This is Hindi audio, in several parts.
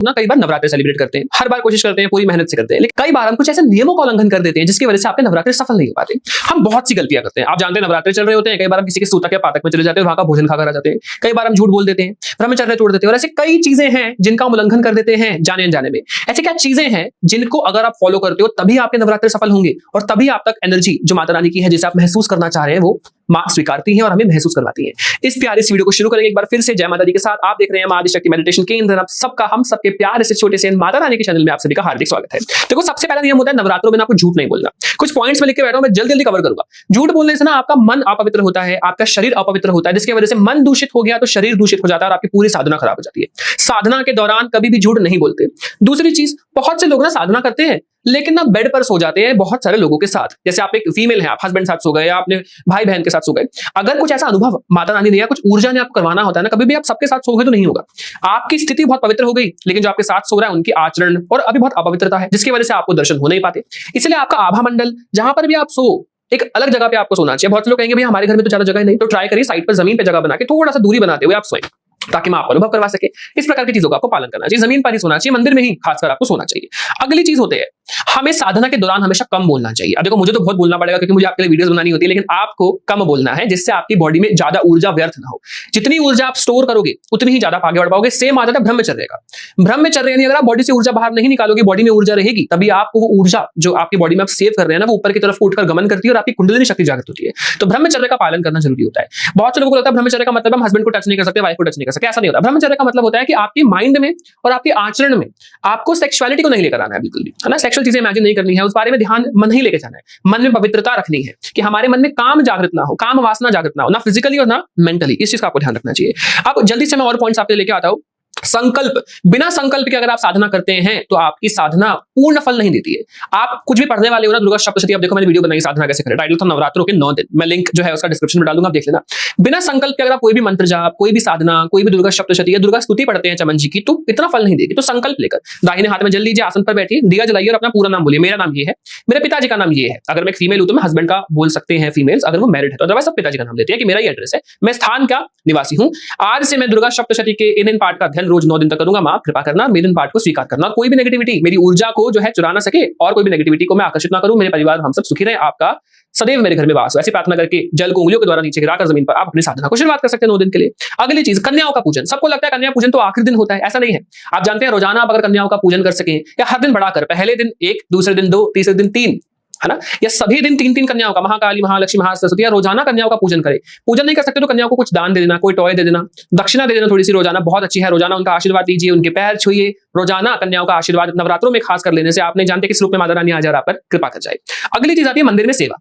ना कई बार नवरात्रि सेलिब्रेट करते हैं, हर बार कोशिश करते हैं, पूरी मेहनत से करते हैं, लेकिन कई बार हम कुछ ऐसे नियमों का उल्लंघन कर देते हैं जिसकी वजह से आपके नवरात्रि सफल नहीं हो पाते। हम बहुत सी गलतियां करते हैं। आप जानते हैं नवरात्रि चल रहे होते हैं, कई बार हम किसी के सूतक या पातक में चले जाते हैं, वहां का भोजन खाकर आ जाते हैं। कई बार हम झूठ बोल देते हैं, ब्रह्मचर्य तोड़ देते हैं, और ऐसे कई चीजें हैं जिनका हम उल्लंघन कर देते हैं जाने अनजाने में। ऐसी क्या चीजें हैं जिनको अगर आप फॉलो करते हो तभी आपके नवरात्रि सफल होंगे और तभी आप तक एनर्जी जो माता रानी की है, जिसे आप महसूस करना चाह रहे हैं, वो मां स्वीकारती है और हमें महसूस करवाती है। इस प्यारे वीडियो को शुरू करेंगे एक बार फिर से जय माता दी के साथ। आप देख रहे हैं मां आदिशक्ति मेडिटेशन केंद्र। आप सबका, हम सबके प्यारे से छोटे से माता रानी के चैनल में आप सभी का हार्दिक स्वागत है। देखो, सबसे पहला नियम होता है नवरात्रों में आपको झूठ नहीं बोलना। कुछ पॉइंट्स में लिख के बैठा हूं, मैं जल्दी जल्दी कवर करूंगा। झूठ बोलने से ना आपका मन अपवित्र होता है, आपका शरीर अपवित्र होता है, जिसकी वजह से मन दूषित हो गया तो शरीर दूषित हो जाता है और आपकी पूरी साधना खराब हो जाती है। साधना के दौरान कभी भी झूठ नहीं बोलते। दूसरी चीज, बहुत से लोग ना साधना करते हैं लेकिन ना बेड पर सो जाते हैं बहुत सारे लोगों के साथ। जैसे आप एक फीमेल है, आप हस्बैंड साथ सो गए या आपने भाई बहन के साथ सो गए। अगर कुछ ऐसा अनुभव माता रानी ने या कुछ ऊर्जा ने आपको करवाना होता है ना, कभी भी आप सबके साथ सोगे तो नहीं होगा। आपकी स्थिति बहुत पवित्र हो गई, लेकिन जो आपके साथ सो रहा है उनकी आचरण और अभी बहुत अपवित्रता है, जिसकी वजह से आपको दर्शन हो नहीं पाते। इसलिए आपका आभा मंडल, जहां पर भी आप सो, एक अलग जगह पे आपको सोना चाहिए। बहुत से लोग कहेंगे भाई हमारे घर में तो ज्यादा जगह नहीं, तो ट्राई करिए साइड पर जमीन पे जगह बना के थोड़ा सा दूरी बनाते हुए आप सोएं, ताकि मैं आपको अनुभव करवा सके। इस प्रकार की चीजों का आपको पालन करना चाहिए। जमीन पर ही सोना चाहिए, मंदिर में ही खासकर आपको सोना चाहिए। अगली चीज होती है, हमें साधना के दौरान हमेशा कम बोलना चाहिए। अब देखो, मुझे तो बहुत बोलना पड़ेगा क्योंकि मुझे आपके लिए वीडियोस बनानी होती है, लेकिन आपको कम बोलना है जिससे आपकी बॉडी में ज्यादा ऊर्जा व्यर्थ ना हो। जितनी ऊर्जा आप स्टोर करोगे उतनी ही ज्यादा आगे बढ़ पाओगे। सेम आ जाता है ब्रह्मचर्य का। ब्रह्मचर्य यानी अगर आप बॉडी से ऊर्जा बाहर नहीं निकालोगे, बॉडी में ऊर्जा रहेगी, तभी आपको वो ऊर्जा जो आपकी बॉडी में आप सेव कर रहे हैं ना, वो ऊपर की तरफ उठकर गमन करती है और आपकी कुंडलिनी शक्ति जागृत होती है। तो ब्रह्मचर्य का पालन करना जरूरी होता है। बहुत से लोगों को लगता है ब्रह्मचर्य का मतलब हम हस्बैंड को टच नहीं कर सकते, वाइफ को टच नहीं कर सकते। ऐसा नहीं होता। ब्रह्मचर्य का मतलब होता है कि आपकी माइंड में और आपके आचरण में आपको सेक्सुअलिटी को नहीं लेकर आना है, बिल्कुल भी, है ना। सेक्सुअल चीजें इमेजिन नहीं करनी है, उस बारे में ध्यान मन नहीं लेके जाना है। मन में पवित्रता रखनी है कि हमारे मन में काम जागृत ना हो, काम वासना जागृत ना हो, ना फिजिकली और ना मेंटली। इस चीज का आपको ध्यान रखना चाहिए। अब जल्दी से मैं और पॉइंट्स आपके लेके आता हूं। संकल्प, बिना संकल्प के अगर आप साधना करते हैं तो आपकी साधना पूर्ण फल नहीं देती है। आप कुछ भी पढ़ने वाले हो ना, दुर्गा सप्तशती, अब देखो मैंने वीडियो बनाई साधना कैसे करें, टाइटल था नवरात्रों के 9 दिन। मैं लिंक जो है उसका डिस्क्रिप्शन में डाल दूंगा, आप देख लेना। बिना संकल्प के अगर आप कोई भी मंत्र जाप, कोई भी साधना, कोई भी दुर्गा सप्तशती या दुर्गा स्तुति पढ़ते हैं चमन जी की, तो इतना फल नहीं देगी। तो संकल्प लेकर दाहिने हाथ में जल लीजिए, आसन पर बैठिए, दिया जलाइए और अपना पूरा नाम बोलिए। मेरा नाम ये है, मेरे पिताजी का नाम ये है। अगर मैं एक फीमेल हूं तो मैं हस्बैंड का बोल सकते हैं फीमेल्स, अगर वो मैरिड है तो अदरवाइज सब पिताजी का नाम लेती है कि मेरा ये एड्रेस है, मैं स्थान का निवासी हूं। आज से मैं दुर्गा सप्तशती के इन पाठ का अध्ययन रोज 9 दिन तक करूंगा। आप कृपा करना, मेरे इन पाठ को स्वीकार करना। कोई भी नेगेटिविटी मेरी ऊर्जा को जो है चुरा ना सके और कोई भी नेगेटिविटी को मैं आकर्षित ना करूं। मेरे परिवार हम सब सुखी रहे, आपका सदैव मेरे घर में वास हो। ऐसी प्रार्थना करके जल को उंगलियों के द्वारा नीचे गिराकर जमीन पर आप अपनी साधना को शुरुआत कर सकते हैं 9 दिन के लिए। अगली चीज, कन्याओं का पूजन। सबको लगता है कन्या पूजन तो आखिरी दिन होता है, ऐसा नहीं है। आप जानते हैं रोजाना आप अगर कन्याओं का पूजन कर सकें, या हर दिन बढ़ाकर, पहले दिन 1, दूसरे दिन 2, तीसरे दिन 3, है ना, या सभी दिन 3-3 कन्याओं का, महाकाली, महालक्ष्मी, महासरस्वती, या रोजाना कन्याओं का पूजन करें। पूजन नहीं कर सकते तो कन्याओं को कुछ दान दे देना, कोई टॉय दे देना, दक्षिणा दे देना थोड़ी सी रोजाना, बहुत अच्छी है। रोजाना उनका आशीर्वाद दीजिए, उनके पैर छुइए। रोजाना कन्याओं का आशीर्वाद नवरात्रों में खास कर लेने से आप नहीं जानते किस रूप में माता रानी आज आप पर कृपा कर जाए। अगली चीज आती है मंदिर में सेवा।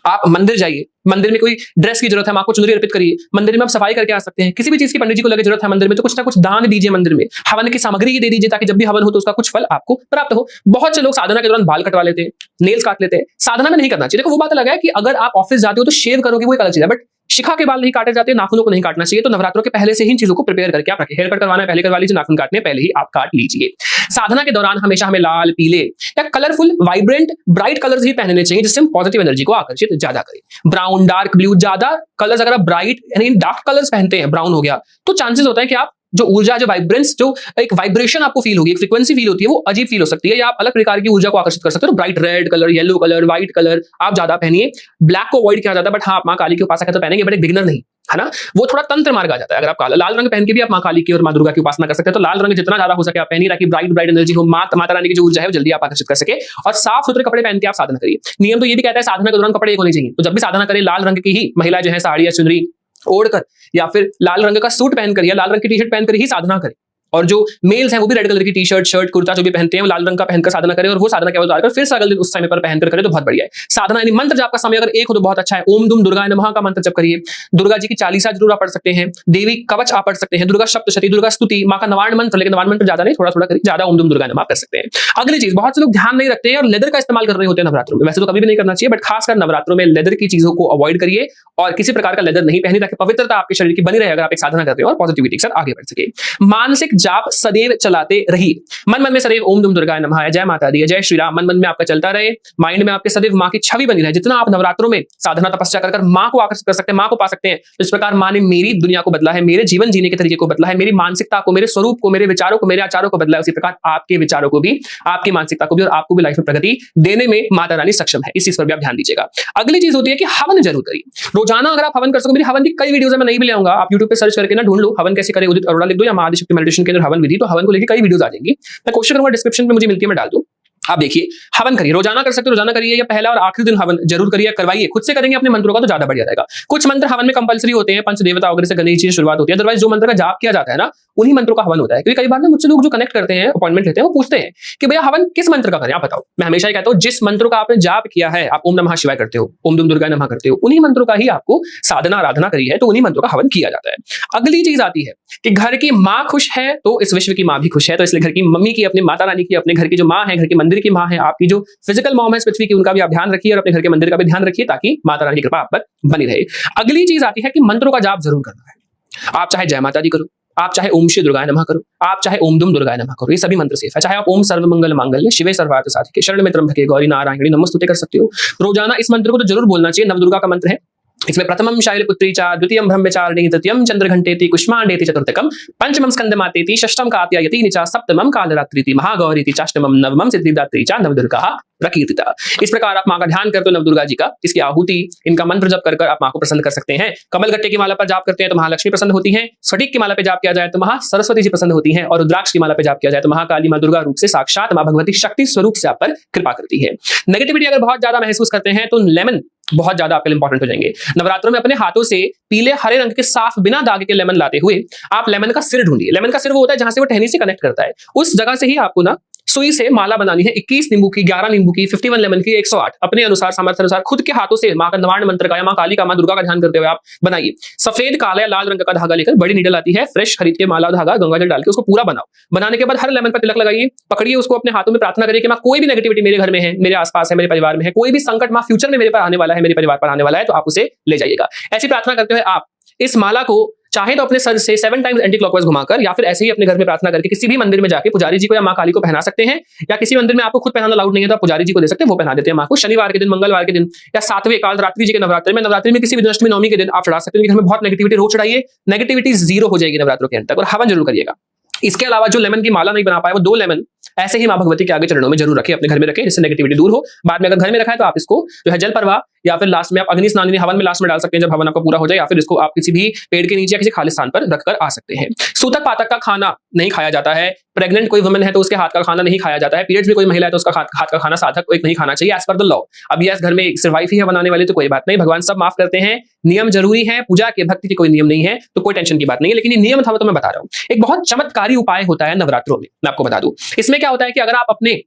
आप मंदिर जाइए, मंदिर में कोई ड्रेस की जरूरत है, मां को चुनरी अर्पित करिए, मंदिर में आप सफाई करके आ सकते हैं। किसी भी चीज की पंडित जी को लगे जरूरत है मंदिर में, तो कुछ ना कुछ दान दीजिए मंदिर में। हवन की सामग्री ही दे दीजिए ताकि जब भी हवन हो तो उसका कुछ फल आपको प्राप्त हो। बहुत से लोग साधना के दौरान बाल कटवा लेते हैं, नेल्स काट लेते हैं। साधना में नहीं करना चाहिए। देखो, वो बात अलग है कि अगर आप ऑफिस जाते हो तो शेव करोगे, वो एक अलग चीज है, बट शिखा के बाल नहीं काटे जाते, नाखूनों को नहीं काटना चाहिए। तो नवरात्रों के पहले से ही इन चीजों को प्रिपेयर करके आप रखें। हेयर कट करवाना है पहले करवा लीजिए, नाखून काटने पहले ही आप काट लीजिए। साधना के दौरान हमेशा हमें लाल, पीले या कलरफुल, वाइब्रेंट, ब्राइट कलर्स ही पहनने चाहिए, जिससे हम पॉजिटिव एनर्जी को आकर्षित ज्यादा करें। ब्राउन, डार्क ब्लू, ज्यादा कलर्स अगर आप ब्राइट यानी डार्क कलर्स पहनते हैं, ब्राउन हो गया, तो चांसेस होता है कि आप जो ऊर्जा, जो वाइब्रेंस, जो एक वाइब्रेशन आपको फील होगी, एक फ्रीक्वेंसी फील होती है, वो अजीब फील हो सकती है, या आप अलग प्रकार की ऊर्जा को आकर्षित कर सकते हो। तो bright red colour, yellow colour, white colour आप ज्यादा पहनिए। ब्लैक को अवॉइड किया जाता है, बट हाँ, आप मां काली के उपासक है तो पहनेंगे, बट एक बिगिनर नहीं, है ना। वो थोड़ा तंत्र मार्ग आ जाता है। अगर आप काला, लाल रंग पहन के भी आप मां काली की और मां दुर्गा की उपासना कर सकते हैं। तो लाल रंग जितना ज्यादा हो सके आप पहनिए, ताकि ब्राइट ब्राइट एनर्जी हो, माता रानी की जो ऊर्जा है वो जल्दी आप आकर्षित कर सके। और साफ सुथरे कपड़े पहन के आप साधना करिए। नियम तो ये भी कहता है साधना के दौरान कपड़े एक होने चाहिए। तो जब भी साधना करें, लाल रंग की ही महिला जो है साड़ी या चुनरी ओढ़कर, या फिर लाल रंग का सूट पहनकर या लाल रंग की टी-शर्ट पहनकर ही साधना करें। और जो मेल्स हैं वो भी रेड कलर की टी-शर्ट, शर्ट, कुर्ता जो भी पहनते हैं वो लाल रंग का पहनकर साधना करें, और वो साधना के बाद फिर से अगले दिन उस समय पर पहनकर करें तो बहुत बढ़िया है। साधना यानी मंत्र जाप का समय अगर एक हो तो बहुत अच्छा है। ओम दुम दुर्गाय नमः का मंत्र जप करिए। दुर्गा जी की चालीसा जरूर आप पढ़ सकते हैं, देवी कवच आप पढ़ सकते हैं, दुर्गा सप्तशती, दुर्गा स्तुति, मां का नवार्ण मंत्र, लेकिन नवार्ण मंत्र ज्यादा नहीं, थोड़ा थोड़ा करिए, ज्यादा ओम दुम दुर्गाय नमः कर सकते हैं। अगली चीज, बहुत से लोग ध्यान नहीं रखते हैं और लेदर का इस्तेमाल कर रहे होते हैं नवरात्रों में। वैसे तो कभी भी नहीं करना चाहिए, बट खासकर नवरात्रों में लेदर की चीजों को अवॉइड करिए और किसी प्रकार का लेदर नहीं पहनी, ताकि पवित्रता आपके शरीर की बनी रहे अगर आप एक साधना करते हो और पॉजिटिविटी के साथ आगे बढ़ सके। मानसिक जाप सदैव चलाते रहिए। मन मन में सदैव ओम दुम दुर्गाय नमः है, जय माता दी है, जय श्री राम मन मन में आपका चलता रहे। माइंड में आपके सदैव माँ की छवि बनी रहे। जितना आप नवरात्रों में साधना तपस्या कर माँ को आकर्षित कर सकते हैं, माँ को पा सकते हैं, तो इस प्रकार माँ ने मेरी दुनिया को बदला है, मेरे जीवन जीने के तरीके को बदला है, मेरी मानसिकता को, मेरे स्वरूप को, मेरे विचारों को, मेरे आचारों को बदला है। उसी प्रकार आपके विचारों को भी, आपकी मानसिकता को भी और आपको भी लाइफ में प्रगति देने में माता रानी सक्षम है। इस चीज पर भी आप ध्यान दीजिएगा। अगली चीज होती है कि हवन जरूर करिए। रोजाना अगर आप हवन कर सको, मेरी हवन की कई वीडियोस है, मैं नहीं भी ले आऊंगा, आप YouTube पे सर्च करके ना ढूंढ लो हवन कैसे करें, उदित अरोड़ा लिख दो या माँ आदिशक्ति मेडिटेशन के अंदर हवन विधि, तो हवन को लेकर कई वीडियोस आ जाएंगी। मैं कोशिश करूंगा डिस्क्रिप्शन में मुझे मिलती है मैं डाल दूं। आप देखिए, हवन करिए, रोजाना कर सकते हो रोजाना करिए, या पहला और आखिरी दिन हवन जरूर करिए, करवाइए। खुद से करेंगे अपने मंत्रों का तो ज्यादा बढ़िया रहेगा। कुछ मंत्र हवन में कंपलसरी होते हैं, पंच देवता वगैरह से गणेश जी शुरुआत होती है, अदरवाइज जो मंत्र का जाप किया जाता है ना, उन्हीं मंत्रों का हवन होता है। क्योंकि कई बार ना मुझसे लोग जो कनेक्ट करते हैं, अपॉइंटमेंट लेते हैं, वो पूछते हैं कि भैया हवन किस मंत्र का करें, आप बताओ। मैं हमेशा ही कहता हूं, जिस मंत्र का आपने जाप किया है, आप ओम नमः शिवाय करते हो, ओम दुम दुर्गाय नमः करते हो, उन्हीं मंत्रों का ही आपको साधना आराधना करी है, तो उन्हीं मंत्रों का हवन किया जाता है। अगली चीज आती है कि घर की माँ खुश है तो इस विश्व की माँ भी खुश है। तो इसलिए घर की मम्मी की, अपनी माता रानी की, अपने घर की जो माँ है, घर के मंदिर की माँ है, आपकी जो फिजिकल मॉम है इस पृथ्वी की, उनका भी आप ध्यान रखिए और अपने घर के मंदिर का भी ध्यान रखिए, ताकि माता रानी की कृपा आप पर बनी रहे। अगली चीज आती है कि मंत्रों का जाप जरूर करना है। आप चाहे जय माता दी करो, आप चाहे ओम श्री दुर्गाय नमः करो, आप चाहे ओम दुम दुर्गाय नमः करो, ये सभी मंत्र सेफ है। चाहे आप ओम सर्वमंगल मांगल्ये शिवे सर्वार्थ साधिके शरण में त्र्यंबके गौरी नारायणी नमोस्तुते कर सकते हो। रोजाना इस मंत्र को तो जरूर बोलना चाहिए। नवदुर्गा का मंत्र है, इसमें प्रथमम शैलपुत्री चा, द्वितीयम ब्रह्मचारिणी, तृतीयम चंद्रघंटेति, कुष्मांडेति, चतुर्थकम पंचमम स्कंदमातेति, षष्ठम कात्यायति चा, सप्तमम कालरात्रिति, महागौरीति, अष्टमम नवमम सिद्धिदात्री चा, नवदुर्गा प्रकीर्तिता। इस प्रकार आप माँ का ध्यान करते हो, नवदुर्गा जी का, इसकी आहुति, इनका मंत्र जप कर आप माँ को प्रसन्न कर सकते हैं। कमलगट्टे की माला पर जाप करते हैं तो महालक्ष्मी प्रसन्न होती हैं। स्फटिक की माला पे जाप किया जाए तो महा सरस्वती जी प्रसन्न होती हैं, और रुद्राक्ष की माला पे जाप किया जाए तो महाकाली माँ दुर्गा रूप से साक्षात माँ भगवती शक्ति स्वरूप से आप पर कृपा करती है। नेगेटिविटी अगर बहुत ज्यादा महसूस करते हैं तो लेमन बहुत ज्यादा आपके लिए इंपॉर्टेंट हो जाएंगे। नवरात्रों में अपने हाथों से पीले हरे रंग के साफ बिना दाग के लेमन लाते हुए आप लेमन का सिर ढूंढिए। लेमन का सिर वो होता है जहां से वो टहनी से कनेक्ट करता है, उस जगह से ही आपको ना सुई से माला बनानी है। 21 नींबू की, 11 नींबू की, 51 लेमन की, 108 अपने अनुसार सामर्थ्य अनुसार खुद के हाथों से माँ का नवार्ण मंत्र का या माँ काली का, माँ दुर्गा का ध्यान करते हुए आप बनाइए। सफेद, काला या लाल रंग का धागा लेकर, बड़ी नीडल आती है, फ्रेश खरीद के माला धागा गंगा जल डाल के उसको पूरा बनाओ। बनाने के बाद हर लेमन पर तिलक लगाइए, पकड़िए उसको अपने हाथों में, प्रार्थना करिए कि माँ कोई भी नेगेटिविटी मेरे घर में है, मेरे आसपास है, मेरे परिवार में है, कोई भी संकट माँ फ्यूचर में मेरे पर आने वाला है, मेरे परिवार पर आने वाला है, तो आप उसे ले जाइएगा। ऐसी प्रार्थना करते हुए आप इस माला को चाहे तो अपने सर से 7 टाइम्स एंटी क्लॉकवाइज घुमाकर, या फिर ऐसे ही अपने घर में प्रार्थना करके किसी भी मंदिर में जाके पुजारी जी को या माँ काली को पहना सकते हैं। या किसी मंदिर में आपको खुद पहनाना अलाउड नहीं है तो आप पुजारी जी को दे सकते हैं, वो पहना देते हैं माँ को। शनिवार के दिन, मंगलवार के दिन, या 7वें कालरात्रि जी के नवरात्रि में किसी भी अष्टमी नवमी के दिन आप चढ़ा सकते हैं। घर में बहुत नेगेटिविटी रोज चढ़ाइए, नेगेटिविटी 0 हो जाएगी नवरात्रों के अंत तक। और हवन जरूर करिएगा। इसके अलावा जो लेमन की माला नहीं बना पाए, वो 2 लेमन ऐसे ही माँ भगवती के आगे चरणों में जरूर रखें, अपने घर में रखें, जिससे नेगेटिविटी दूर हो। बाद में अगर घर में रखा है तो आप इसको जो है जल परवा या फिर लास्ट में आप अग्नि स्नान हवन में लास्ट में डाल सकते हैं जब हवन आपका पूरा हो जाए, या फिर इसको आप किसी भी पेड़ के नीचे या किसी खाली स्थान पर रखकर आ सकते हैं। सूतक पातक का खाना नहीं खाया जाता है। प्रेग्नेंट कोई वुमन है तो उसके हाथ का खाना नहीं खाया जाता है। पीरियड्स में कोई महिला है तो उसका हाथ का खाना साधक को एक नहीं खाना चाहिए एज पर द लॉ। अब यस घर में सिर्फ वाइफ ही है बनाने वाली तो कोई बात नहीं, भगवान सब माफ करते हैं। नियम जरूरी है, पूजा के भक्ति के कोई नियम नहीं है तो कोई टेंशन की बात नहीं है, लेकिन ये नियम था तो मैं बता रहा हूँ। एक बहुत चमत्कारी उपाय होता है नवरात्रों में, मैं आपको बता दूं। इसमें क्या होता है कि अगर आप अपने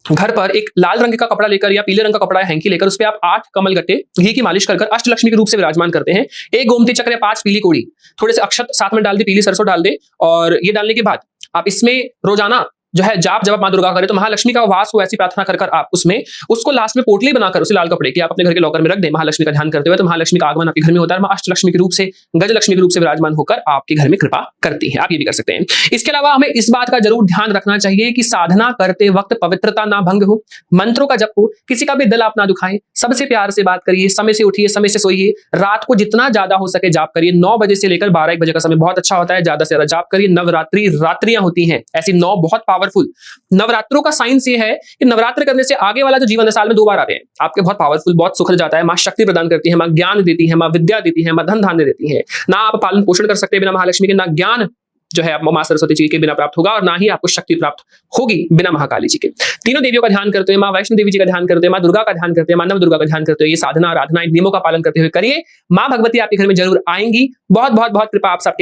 घर पर एक लाल रंग का कपड़ा लेकर या पीले रंग का कपड़ा या हैंकी लेकर उस पर आप 8 कमल गट्टे घी की मालिश कर अष्टलक्ष्मी के रूप से विराजमान करते हैं। 1 गोमती चक्र या 5 पीली कोड़ी, थोड़े से अक्षत साथ में डाल दे, पीली सरसों डाल दे, और ये डालने के बाद आप इसमें रोजाना जो है जाप जब आप माँ दुर्गा करें तो महालक्ष्मी का वास हो, ऐसी प्रार्थना कर आप उसमें उसको लास्ट में पोटली बनाकर उसे लाल कपड़े की आप अपने घर के लॉकर में रख दें महालक्ष्मी का ध्यान करते हुए, तो महालक्ष्मी का आगमन आपके घर में होता है। अष्टलक्ष्मी के रूप से, गजलक्ष्मी के रूप से विराजमान होकर आपके घर में कृपा करती है। आप ये भी कर सकते हैं। इसके अलावा हमें इस बात का जरूर ध्यान रखना चाहिए कि साधना करते वक्त पवित्रता ना भंग हो, मंत्रों का जप हो, किसी का भी दिल आप ना दुखाएं, सबसे प्यार से बात करिए, समय से उठिए, समय से सोइए, रात को जितना ज्यादा हो सके जाप करिए। 9 बजे से लेकर 12-1 बजे का समय बहुत अच्छा होता है, ज्यादा से ज्यादा जाप करिए। नवरात्रि रात्रियां होती हैं ऐसी 9 बहुत पावरफुल। नवरात्रों का साइंस ये है कि नवरात्र करने से आगे वाला जो जीवन है साल में 2 बार आते हैं आपके, बहुत पावरफुल, बहुत सुखद जाता है। माँ शक्ति प्रदान करती है, माँ ज्ञान देती है, माँ विद्या देती है, माँ धन धान्य देती है। ना आप पालन पोषण कर सकते हैं बिना महालक्ष्मी के, ना ज्ञान जो है माँ सरस्वती जी के बिना प्राप्त होगा, और ना ही आपको शक्ति प्राप्त होगी बिना महाकाली जी के। तीनों देवियों का ध्यान करते हुए, माँ वैष्णो देवी जी का ध्यान करते हुए, माँ दुर्गा का ध्यान करते हुए, माँ नव दुर्गा का ध्यान करते हुए, ये साधना आराधना इन नियमों का पालन करते हुए करिए। माँ भगवती आपके घर में जरूर आएंगी। बहुत बहुत बहुत कृपा आप सबके